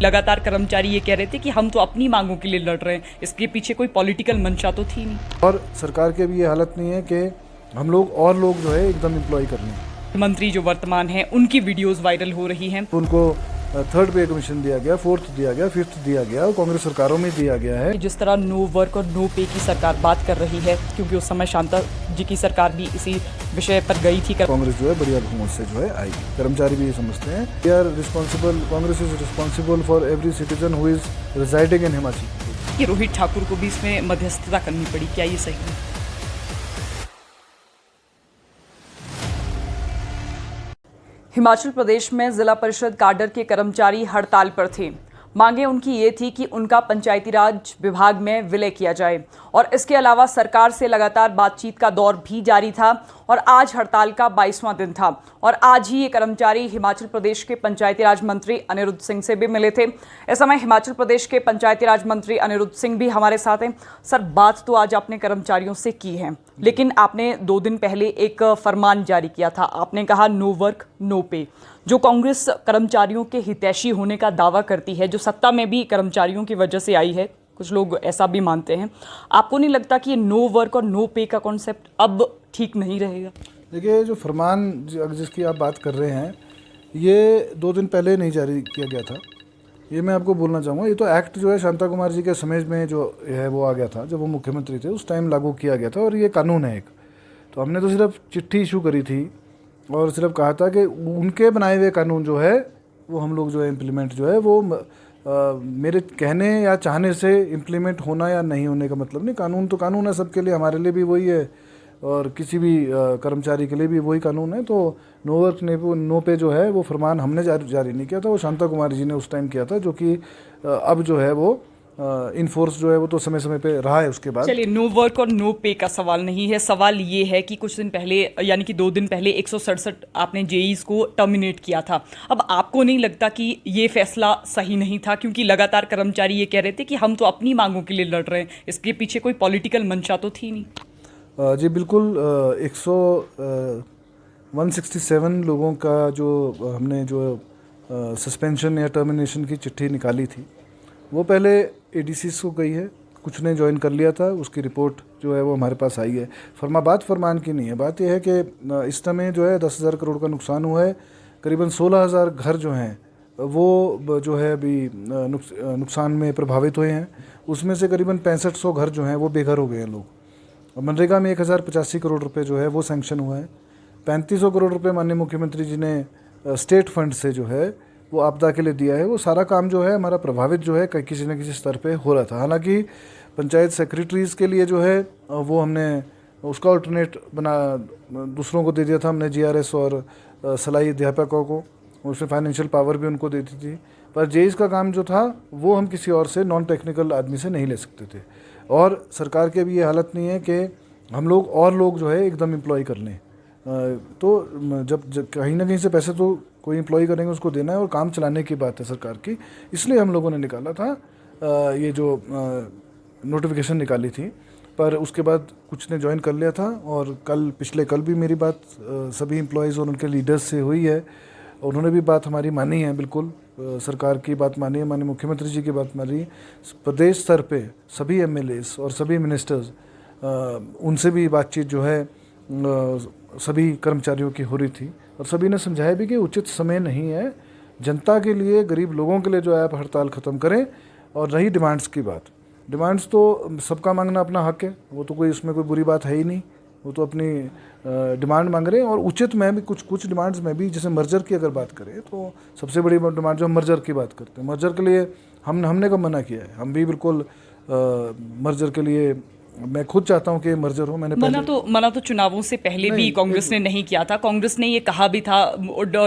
लगातार कर्मचारी ये कह रहे थे कि हम तो अपनी मांगों के लिए लड़ रहे हैं, इसके पीछे कोई पॉलिटिकल मंशा तो थी नहीं। और सरकार के भी ये हालत नहीं है कि हम लोग जो है एकदम एम्प्लॉय कर लें। मंत्री जो वर्तमान हैं उनकी वीडियोस वायरल हो रही हैं। उनको थर्ड पे कमीशन दिया गया, फोर्थ दिया गया, फिफ्थ दिया गया और कांग्रेस सरकारों में दिया गया है। जिस तरह नो वर्क और नो पे की सरकार बात कर रही है, क्योंकि उस समय शांता जी की सरकार भी इसी विषय पर गई थी। कांग्रेस जो है बढ़िया बहुमत से जो है आई। कर्मचारी भी ये समझते हैं we are responsible, Congress is responsible for every citizen who is residing in Himachal. कि रोहित ठाकुर को भी इसमें मध्यस्थता करनी पड़ी, क्या ये सही है? हिमाचल प्रदेश में जिला परिषद काडर के कर्मचारी हड़ताल पर थे। मांगे उनकी ये थी कि उनका पंचायती राज विभाग में विलय किया जाए और इसके अलावा सरकार से लगातार बातचीत का दौर भी जारी था और आज हड़ताल का 22वां दिन था और आज ही ये कर्मचारी हिमाचल प्रदेश के पंचायती राज मंत्री अनिरुद्ध सिंह से भी मिले थे। इस समय हिमाचल प्रदेश के पंचायती राज मंत्री अनिरुद्ध सिंह भी हमारे साथ हैं। सर, बात तो आज आपने कर्मचारियों से की है, लेकिन आपने 2 दिन पहले एक फरमान जारी किया था। आपने कहा नो वर्क नो पे, जो कांग्रेस कर्मचारियों के हितैषी होने का दावा करती है, जो सत्ता में भी कर्मचारियों की वजह से आई है, कुछ लोग ऐसा भी मानते हैं। आपको नहीं लगता कि ये नो वर्क और नो पे का कॉन्सेप्ट अब ठीक नहीं रहेगा? देखिए, जो फरमान जिसकी आप बात कर रहे हैं, ये 2 दिन पहले नहीं जारी किया गया था। ये मैं आपको बोलना चाहूँगा, ये तो एक्ट जो है शांता कुमार जी के समय में जो है वो आ गया था, जब वो मुख्यमंत्री थे उस टाइम लागू किया गया था और ये कानून है एक। तो हमने तो सिर्फ चिट्ठी इशू करी थी और सिर्फ कहा था कि उनके बनाए हुए कानून जो है वो हम लोग जो है इम्प्लीमेंट जो है वो मेरे कहने या चाहने से इम्प्लीमेंट होना या नहीं होने का मतलब नहीं। कानून तो कानून है सबके लिए, हमारे लिए भी वही है और किसी भी कर्मचारी के लिए भी वही कानून है। तो नो वर्क नो पे जो है वो फरमान हमने जारी नहीं किया था, वो शांता कुमार जी ने उस टाइम किया था, जो कि अब जो है वो इनफोर्स जो है वो तो समय समय पे रहा है उसके बाद। चलिए, नो वर्क और नो पे का सवाल नहीं है। सवाल ये है कि कुछ दिन पहले, यानी कि 2 दिन पहले 167 आपने जेईज को टर्मिनेट किया था। अब आपको नहीं लगता कि ये फैसला सही नहीं था? क्योंकि लगातार कर्मचारी ये कह रहे थे कि हम तो अपनी मांगों के लिए लड़ रहे हैं, इसके पीछे कोई पॉलिटिकल मंशा तो थी नहीं। जी बिल्कुल। 167 लोगों का जो हमने जो सस्पेंशन या टर्मिनेशन की चिट्ठी निकाली थी, वो पहले एडीसीज को गई है, कुछ ने ज्वाइन कर लिया था, उसकी रिपोर्ट जो है वो हमारे पास आई है। बात फरमान की नहीं है, बात यह है कि इस समय जो है 10,000 करोड़ का नुकसान हुआ है। करीबन 16,000 घर जो हैं वो जो है अभी नुकसान में प्रभावित हुए हैं। उसमें से करीबन 6500 घर जो हैं वो बेघर हो गए हैं लोग। मनरेगा में 1085 करोड़ रुपए जो है वो सैंक्शन हुआ है। 3500 करोड़ रुपए माननीय मुख्यमंत्री जी ने स्टेट फंड से जो है वो आपदा के लिए दिया है। वो सारा काम जो है हमारा प्रभावित जो है किसी न किसी स्तर पे हो रहा था। हालांकि पंचायत सेक्रेटरीज़ के लिए जो है वो हमने उसका अल्टरनेट दूसरों को दे दिया था, हमने जीआरएस और सलाई अध्यापकों को, उसमें फाइनेंशियल पावर भी उनको देती थी। पर जेईज का काम जो था वो हम किसी और से, नॉन टेक्निकल आदमी से नहीं ले सकते थे। और सरकार के भी ये हालत नहीं है कि हम लोग जो है एकदम एम्प्लॉय कर लें। तो जब कहीं ना कहीं से पैसे तो कोई एम्प्लॉय करेंगे, उसको देना है और काम चलाने की बात है सरकार की। इसलिए हम लोगों ने निकाला था ये जो नोटिफिकेशन निकाली थी। पर उसके बाद कुछ ने ज्वाइन कर लिया था और पिछले कल भी मेरी बात सभी एम्प्लॉयज़ और उनके लीडर्स से हुई है। उन्होंने भी बात हमारी मानी है, बिल्कुल सरकार की बात मानी है, माननीय मुख्यमंत्री जी की बात मानी। प्रदेश स्तर पे सभी एमएलएस और सभी मिनिस्टर्स, उनसे भी बातचीत जो है सभी कर्मचारियों की हो रही थी और सभी ने समझाया भी कि उचित समय नहीं है, जनता के लिए, गरीब लोगों के लिए जो है आप हड़ताल ख़त्म करें। और रही डिमांड्स की बात, डिमांड्स तो सबका मांगना अपना हक है, वो तो कोई उसमें कोई बुरी बात है ही नहीं। वो तो अपनी डिमांड मांग रहे हैं और उचित में भी कुछ डिमांड्स में भी, जैसे मर्जर की अगर बात करें तो सबसे बड़ी डिमांड जो हम मर्जर की बात करते हैं, मर्जर के लिए हमने कब मना किया है? हम भी बिल्कुल मर्जर के लिए, मैं खुद चाहता हूं कि मर्जर हो। मैंने मना तो चुनावों से पहले भी कांग्रेस ने नहीं किया था। कांग्रेस ने ये कहा भी था,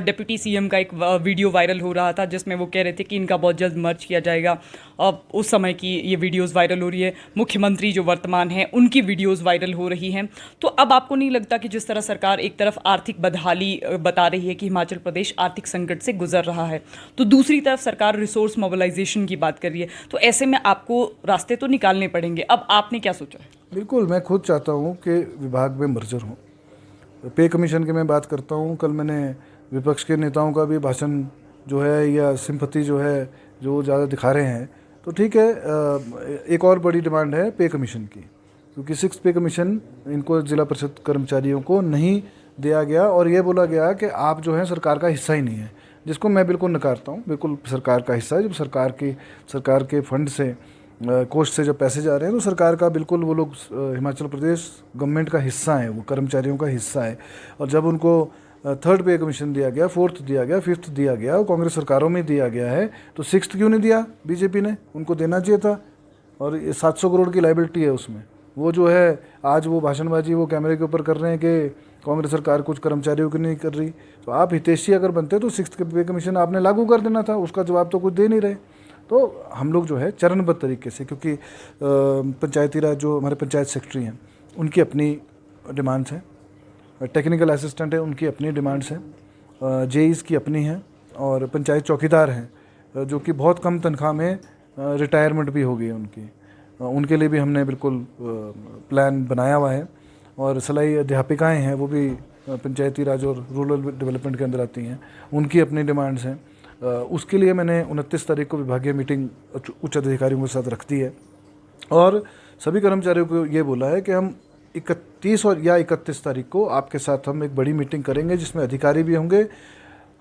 डिप्टी सीएम का एक वीडियो वायरल हो रहा था जिसमें वो कह रहे थे कि इनका बहुत जल्द मर्ज किया जाएगा। अब उस समय की ये वीडियोस वायरल हो रही है। मुख्यमंत्री जो वर्तमान हैं उनकी वीडियोस वायरल हो रही हैं। तो अब आपको नहीं लगता कि जिस तरह सरकार एक तरफ आर्थिक बदहाली बता रही है कि हिमाचल प्रदेश आर्थिक संकट से गुजर रहा है, तो दूसरी तरफ सरकार रिसोर्स मोबिलाइजेशन की बात कर रही है, तो ऐसे में आपको रास्ते तो निकालने पड़ेंगे। अब आपने क्या सोचा है? बिल्कुल, मैं खुद चाहता हूँ कि विभाग में मर्जर हो। पे कमीशन की मैं बात करता हूँ, कल मैंने विपक्ष के नेताओं का भी भाषण जो है या सिंपैथी जो है जो ज़्यादा दिखा रहे हैं, तो ठीक है। एक और बड़ी डिमांड है पे कमीशन की, क्योंकि 6th पे कमीशन इनको जिला परिषद कर्मचारियों को नहीं दिया गया और ये बोला गया कि आप जो है सरकार का हिस्सा ही नहीं है, जिसको मैं बिल्कुल नकारता हूँ। बिल्कुल सरकार का हिस्सा है। जब सरकार के फंड से, कोष से जब पैसे जा रहे हैं, तो सरकार का बिल्कुल वो लोग हिमाचल प्रदेश गवर्नमेंट का हिस्सा है, वो कर्मचारियों का हिस्सा है। और जब उनको 3rd पे कमीशन दिया गया, 4th दिया गया, 5th दिया गया, और कांग्रेस सरकारों में दिया गया है, तो 6th क्यों नहीं दिया बीजेपी ने? उनको देना चाहिए था। और ये 700 करोड़ की लाइबिलिटी है उसमें। वो जो है आज वो भाषणबाजी वो कैमरे के ऊपर कर रहे हैं कि कांग्रेस सरकार कुछ कर्मचारियों की नहीं कर रही। तो आप हितैषी अगर बनते तो 6th पे कमीशन आपने लागू कर देना था। उसका जवाब तो कुछ दे नहीं रहे। तो हम लोग जो है चरणबद्ध तरीके से, क्योंकि पंचायती राज जो हमारे पंचायत सेक्रेटरी हैं उनकी अपनी डिमांड्स हैं, टेक्निकल असिस्टेंट है उनकी अपनी डिमांड्स हैं, जेईस की अपनी हैं, और पंचायत चौकीदार हैं जो कि बहुत कम तनख्वाह में रिटायरमेंट भी हो गई है उनकी, उनके लिए भी हमने बिल्कुल प्लान बनाया हुआ है। और सिलाई अध्यापिकाएँ हैं, वो भी पंचायती राज और रूरल डेवलपमेंट के अंदर आती हैं, उनकी अपनी डिमांड्स हैं। उसके लिए मैंने 29 तारीख को विभागीय मीटिंग उच्च अधिकारियों के साथ रख दी है और सभी कर्मचारियों को ये बोला है कि हम 31 और या 31 तारीख को आपके साथ हम एक बड़ी मीटिंग करेंगे, जिसमें अधिकारी भी होंगे।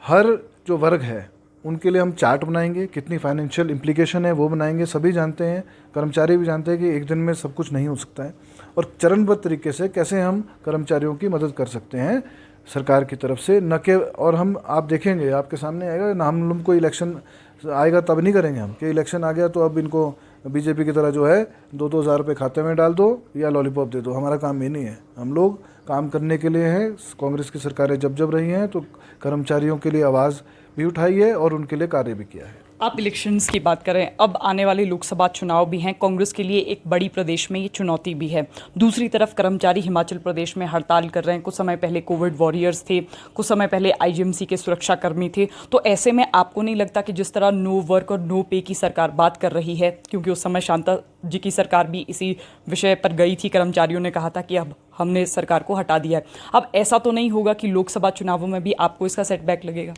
हर जो वर्ग है उनके लिए हम चार्ट बनाएंगे, कितनी फाइनेंशियल इम्प्लीकेशन है वो बनाएंगे। सभी जानते हैं, कर्मचारी भी जानते हैं कि एक दिन में सब कुछ नहीं हो सकता है, और चरणबद्ध तरीके से कैसे हम कर्मचारियों की मदद कर सकते हैं सरकार की तरफ से। न के और हम, आप देखेंगे, आपके सामने आएगा ना, हम लोग को इलेक्शन आएगा तब नहीं करेंगे हम कि इलेक्शन आ गया तो अब इनको बीजेपी की तरह जो है 2-2 हज़ार रुपये खाते में डाल दो या लॉलीपॉप दे दो। हमारा काम ये नहीं है। हम लोग काम करने के लिए हैं। कांग्रेस की सरकारें जब रही हैं तो कर्मचारियों के लिए आवाज़ भी उठाई है और उनके लिए कार्य भी किया है। आप इलेक्शंस की बात करें, अब आने वाले लोकसभा चुनाव भी हैं। कांग्रेस के लिए एक बड़ी प्रदेश में ये चुनौती भी है। दूसरी तरफ कर्मचारी हिमाचल प्रदेश में हड़ताल कर रहे हैं। कुछ समय पहले कोविड वॉरियर्स थे, कुछ समय पहले आईजीएमसी के सुरक्षा कर्मी थे। तो ऐसे में आपको नहीं लगता कि जिस तरह नो वर्क और नो पे की सरकार बात कर रही है, क्योंकि उस समय शांता जी की सरकार भी इसी विषय पर गई थी, कर्मचारियों ने कहा था कि अब हमने सरकार को हटा दिया है, अब ऐसा तो नहीं होगा कि लोकसभा चुनावों में भी आपको इसका सेटबैक लगेगा?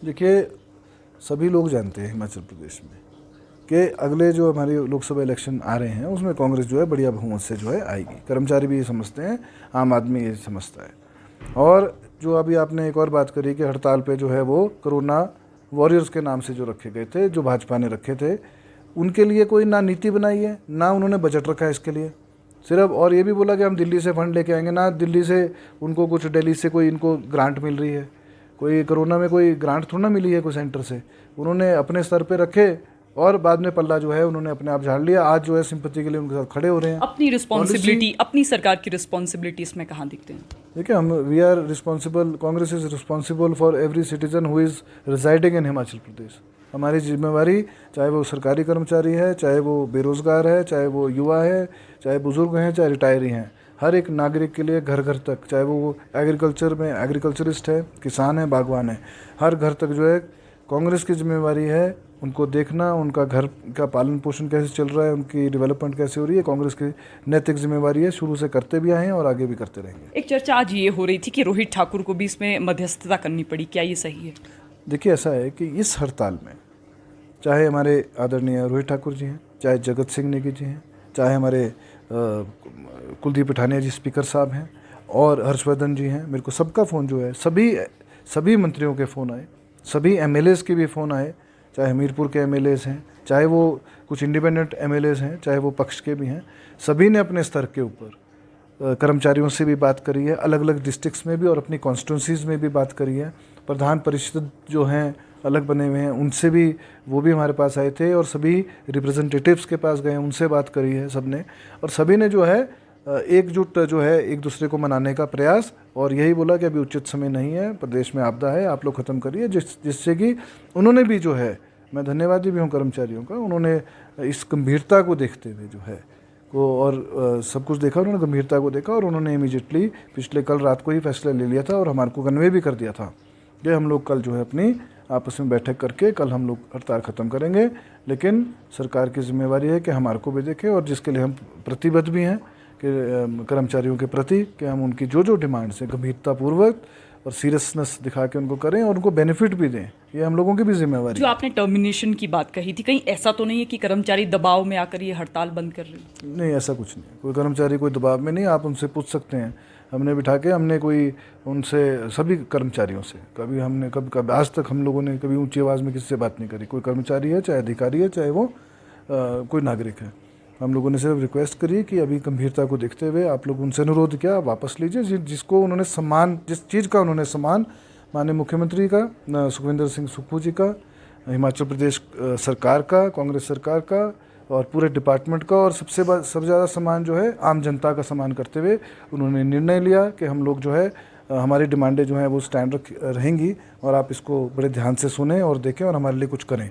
देखिए, सभी लोग जानते हैं हिमाचल प्रदेश में कि अगले जो हमारे लोकसभा इलेक्शन आ रहे हैं उसमें कांग्रेस जो है बढ़िया बहुमत से जो है आएगी। कर्मचारी भी ये समझते हैं, आम आदमी ये समझता है। और जो अभी आपने एक और बात करी कि हड़ताल पे जो है वो कोरोना वॉरियर्स के नाम से जो रखे गए थे, जो भाजपा ने रखे थे, उनके लिए कोई ना नीति बनाई है, ना उन्होंने बजट रखा है इसके लिए। सिर्फ और ये भी बोला कि हम दिल्ली से फंड लेके आएंगे। ना दिल्ली से उनको कुछ, दिल्ली से कोई इनको ग्रांट मिल रही है, कोई कोरोना में कोई ग्रांट थोड़ा ना मिली है कोई सेंटर से। उन्होंने अपने स्तर पे रखे और बाद में पल्ला जो है उन्होंने अपने आप झाड़ लिया। आज जो है सिंपैथी के लिए उनके साथ खड़े हो रहे हैं। अपनी रिस्पॉन्सिबिलिटी, अपनी सरकार की रिस्पॉन्सिबिलिटी इसमें कहाँ दिखते हैं? देखिए, हम we are responsible, Congress is responsible for every citizen who is residing in Himachal Pradesh. हमारी जिम्मेवारी, चाहे वो सरकारी कर्मचारी है, चाहे वो बेरोजगार है, चाहे वो युवा है, चाहे बुजुर्ग हैं, चाहे रिटायरी हैं, हर एक नागरिक के लिए घर घर तक, चाहे वो एग्रीकल्चर में एग्रीकल्चरिस्ट है, किसान है, बागवान है, हर घर तक जो है कांग्रेस की जिम्मेवारी है उनको देखना, उनका घर का पालन पोषण कैसे चल रहा है, उनकी डेवलपमेंट कैसे हो रही है, कांग्रेस की नैतिक जिम्मेवारी है। शुरू से करते भी आए हैं और आगे भी करते रहेंगे। एक चर्चा आज ये हो रही थी कि रोहित ठाकुर को भी इसमें मध्यस्थता करनी पड़ी, क्या ये सही है? देखिए, ऐसा है कि इस हड़ताल में चाहे हमारे आदरणीय रोहित ठाकुर जी हैं, चाहे जगत सिंह नेगी जी हैं, चाहे हमारे कुलदीप पठानिया जी स्पीकर साहब हैं और हर्षवर्धन जी हैं, मेरे को सबका फ़ोन जो है, सभी मंत्रियों के फ़ोन आए, सभी एमएलएज़ के भी फ़ोन आए, चाहे हमीरपुर के एमएलएज़ हैं, चाहे वो कुछ इंडिपेंडेंट एमएलएज़ हैं, चाहे वो पक्ष के भी हैं। सभी ने अपने स्तर के ऊपर कर्मचारियों से भी बात करी है, अलग अलग डिस्ट्रिक्ट्स में भी और अपनी कॉन्स्टिट्यूंसीज़ में भी बात करी है। प्रधान परिषद जो हैं अलग बने हुए हैं, उनसे भी, वो भी हमारे पास आए थे और सभी रिप्रेजेंटेटिव्स के पास गए, उनसे बात करी है सबने। और सभी ने जो है एकजुट जो है एक दूसरे को मनाने का प्रयास, और यही बोला कि अभी उचित समय नहीं है, प्रदेश में आपदा है, आप लोग ख़त्म करिए, जिससे कि उन्होंने भी जो है, मैं धन्यवादी भी हूँ कर्मचारियों का, उन्होंने इस गंभीरता को देखते हुए जो है को और सब कुछ देखा, उन्होंने गंभीरता को देखा और उन्होंने इमीडिएटली पिछले कल रात को ही फैसला ले लिया था और हमारे को कन्वे भी कर दिया था कि हम लोग कल जो है अपनी आपस में बैठक करके कल हम लोग हड़ताल ख़त्म करेंगे। लेकिन सरकार की जिम्मेवारी है कि हमारे को भी देखें और जिसके लिए हम प्रतिबद्ध भी हैं कि कर्मचारियों के प्रति कि हम उनकी जो डिमांड्स हैं गंभीरतापूर्वक और सीरियसनेस दिखा के उनको करें और उनको बेनिफिट भी दें। ये हम लोगों की भी जिम्मेवारी जो है। आपने टर्मिनेशन की बात कही थी, कहीं ऐसा तो नहीं है कि कर्मचारी दबाव में आकर ये हड़ताल बंद कर रहे हैं? नहीं, ऐसा कुछ नहीं, कोई कर्मचारी कोई दबाव में नहीं। आप उनसे पूछ सकते हैं, हमने बिठा के हमने कोई उनसे सभी कर्मचारियों से कभी आज तक हम लोगों ने कभी ऊंची आवाज़ में किसी से बात नहीं करी। कोई कर्मचारी है, चाहे अधिकारी है, चाहे वो कोई नागरिक है, हम लोगों ने सिर्फ रिक्वेस्ट करी कि अभी गंभीरता को देखते हुए आप लोग उनसे अनुरोध किया, आप वापस लीजिए। जिसको उन्होंने सम्मान, जिस चीज़ का उन्होंने सम्मान माननीय मुख्यमंत्री का, सुखविंदर सिंह सुक्खू जी का, हिमाचल प्रदेश सरकार का, कांग्रेस सरकार का और पूरे डिपार्टमेंट का, और सबसे ज़्यादा सम्मान जो है आम जनता का सम्मान करते हुए उन्होंने निर्णय लिया कि हम लोग जो है हमारी डिमांडें जो हैं वो स्टैंड रहेंगी और आप इसको बड़े ध्यान से सुनें और देखें और हमारे लिए कुछ करें।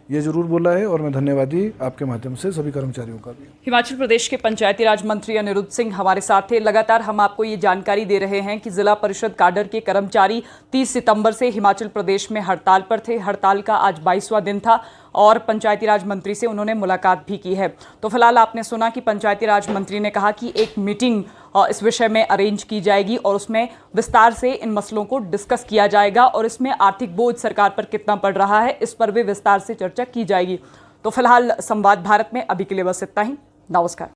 ये जरूर बोला है और मैं धन्यवादी आपके माध्यम से सभी कर्मचारियों का भी। हिमाचल प्रदेश के पंचायती राज मंत्री अनिरुद्ध सिंह हमारे साथ थे। लगातार हम आपको ये जानकारी दे रहे हैं कि जिला परिषद काडर के कर्मचारी 30 सितंबर से हिमाचल प्रदेश में हड़ताल पर थे। हड़ताल का आज 22वां दिन था और पंचायती राज मंत्री से उन्होंने मुलाकात भी की है। तो फिलहाल आपने सुना कि पंचायती राज मंत्री ने कहा कि एक मीटिंग इस विषय में अरेंज की जाएगी और उसमें विस्तार से इन मसलों को डिस्कस किया जाएगा और इसमें आर्थिक बोझ सरकार पर कितना पड़ रहा है इस पर भी विस्तार से चर्चा की जाएगी। तो फिलहाल संवाद भारत में अभी के लिए बस इतना ही। नमस्कार।